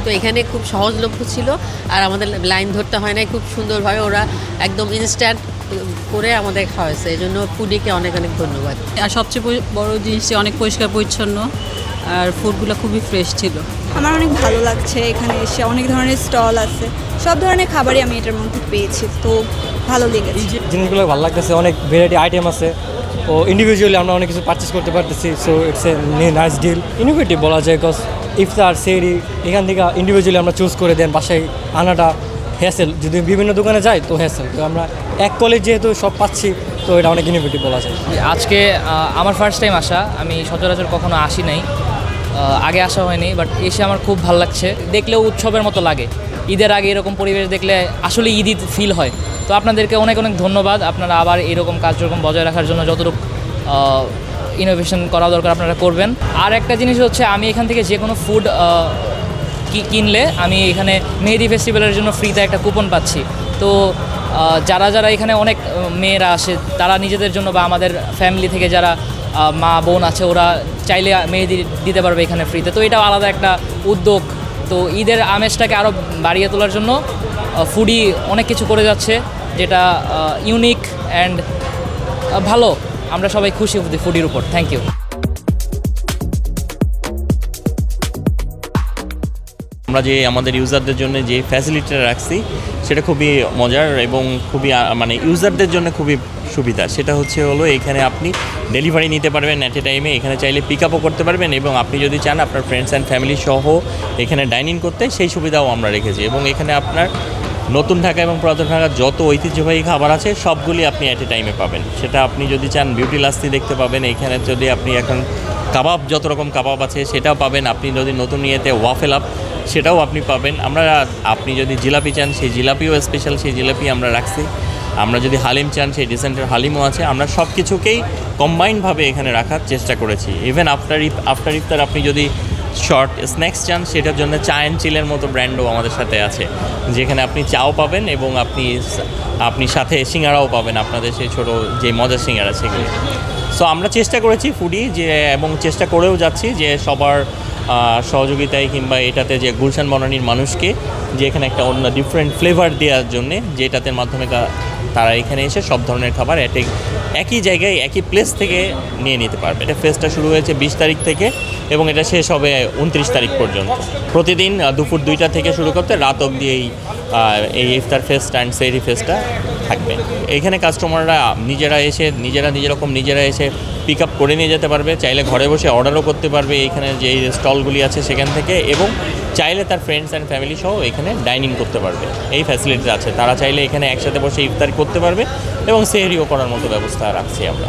তো এখানে খুব সহজলভ্য ছিল, আর আমাদের লাইন ধরতে হয় না, খুব সুন্দরভাবে ওরা একদম ইনস্ট্যান্ট করে আমাদের খাওয়াইছে। এই জন্য ফুডিকে অনেক অনেক ধন্যবাদ। আর সবচেয়ে বড় জিনিস যে অনেক পরিষ্কার পরিচ্ছন্ন, আর ফুডগুলো খুবই ফ্রেশ ছিল। আমার অনেক ভালো লাগছে এখানে এসে, অনেক ধরনের স্টল আছে, সব ধরনের খাবারই আমি এটার মধ্যে পেয়েছি, তো ভালো লেগেছে। জিনিসগুলো ভালো লাগতেছে, অনেক ভ্যারাইটি আইটেম আছে, ও ইন্ডিভিজুয়ালি আমরা অনেক কিছু পারচেস করতে পারতেছি, so it's a nice deal. Innovative বলা যায়, বিকজ ইফতার সেহরি এখান থেকে ইন্ডিভিজুয়ালি আমরা চুজ করে দেন, বাসায় আনাটা হ্যাসেল, যদি বিভিন্ন দোকানে যাই তো হ্যাসেল, তো আমরা এক কলেজ যেহেতু সব পাচ্ছি, তো এটা অনেক ইনোভেটিভ বলা যায়। আজকে আমার ফার্স্ট টাইম আসা, আমি সচরাচর কখনো আসি নাই, আগে আসা হয়নি, বাট এসে আমার খুব ভালো লাগছে। দেখলেও উৎসবের মতো লাগে, ঈদের আগে এরকম পরিবেশ দেখলে আসলে ঈদ ঈদ ফিল হয়। তো আপনাদেরকে অনেক অনেক ধন্যবাদ, আপনারা আবার এরকম কার্যক্রম বজায় রাখার জন্য যতটুকু ইনোভেশন করা দরকার আপনারা করবেন। আর একটা জিনিস হচ্ছে, আমি এখান থেকে যে কোনো ফুড কিনলে আমি এখানে মেহেদি ফেস্টিভ্যালের জন্য ফ্রিতে একটা কুপন পাচ্ছি। তো যারা যারা এখানে অনেক মেয়েরা আসে, তারা নিজেদের জন্য বা আমাদের ফ্যামিলি থেকে যারা মা বোন আছে, ওরা চাইলে মেহেদি দিতে পারবে এখানে ফ্রিতে। তো এটা আলাদা একটা উদ্যোগ। তো ঈদের আমেজটাকে আরও বাড়িয়ে তোলার জন্য ফুডি অনেক কিছু করে যাচ্ছে, যেটা ইউনিক অ্যান্ড ভালো। আমরা সবাই খুশি ফুডির উপর। Thank you. আমরা যে আমাদের ইউজারদের জন্য যে ফ্যাসিলিটিটা রাখছি সেটা খুবই মজার এবং খুবই মানে ইউজারদের জন্য খুবই সুবিধা। সেটা হলো এখানে আপনি ডেলিভারি নিতে পারবেন অ্যাট এ টাইমে, এখানে চাইলে পিক আপও করতে পারবেন, এবং আপনি যদি চান আপনার ফ্রেন্ডস অ্যান্ড ফ্যামিলি সহ এখানে ডাইনিং করতে, সেই সুবিধাও আমরা রেখেছি। এবং এখানে আপনার নতুন ঢাকা এবং পুরাতন ঢাকার যত ঐতিহ্যবাহী খাবার আছে সবগুলি আপনি অ্যাট এ টাইমে পাবেন। সেটা আপনি যদি চান বিউটি লাস্তি দেখতে পাবেন এখানে, যদি আপনি এখন কাবাব, যত রকম কাবাব আছে সেটাও পাবেন। আপনি যদি নতুন ইয়েতে ওয়াফেল আপ সেটাও আপনি পাবেন। আপনি যদি জিলাপি চান সেই জিলাপিও স্পেশাল, সেই জিলাপি আমরা রাখছি। আমরা যদি হালিম চান সেই ডিসেন্টের হালিমও আছে। আমরা সব কিছুকেই কম্বাইনভাবে এখানে রাখার চেষ্টা করেছি। ইভেন আফটার ইফতার আপনি যদি শর্ট স্ন্যাক্স চান, সেটার জন্য চা অ্যান্ড চিলের মতো ব্র্যান্ডও আমাদের সাথে আছে, যেখানে আপনি চাও পাবেন এবং আপনি সাথে সিঙ্গারাও পাবেন, আপনাদের সেই ছোটো যে মজার সিঙ্গারা সেগুলি। সো আমরা চেষ্টা করেছি ফুডি এবং চেষ্টা করেও যাচ্ছি যে সবার সহযোগিতায় কিংবা এটাতে যে গুলশান বনানীর মানুষকে যে এখানে একটা অন্য ডিফারেন্ট ফ্লেভার দেওয়ার জন্যে, যেটাতে মাধ্যমে তারা এখানে এসে সব ধরনের খাবার একই জায়গায় একই প্লেস থেকে নিয়ে নিতে পারবে। এটা ফেস্টটা শুরু হয়েছে 20 তারিখ থেকে এবং এটা শেষ হবে 29 তারিখ পর্যন্ত। প্রতিদিন দুপুর 2টা থেকে শুরু করতে রাত অবধি এই ইফতার ফেস্ট অ্যান্ড সেহরি ফেস্টটা থাকবে। এইখানে কাস্টমাররা নিজেরা এসে পিক আপ করে নিয়ে যেতে পারবে, চাইলে ঘরে বসে অর্ডারও করতে পারবে এইখানে যে স্টলগুলি আছে সেখান থেকে, এবং চাইলে তার ফ্রেন্ডস অ্যান্ড ফ্যামিলি সহ এখানে ডাইনিং করতে পারবে। এই ফ্যাসিলিটি আছে, তারা চাইলে এখানে একসাথে বসে ইফতার করতে পারবে এবং সেহরিও করার মতো ব্যবস্থা রাখছি আমরা।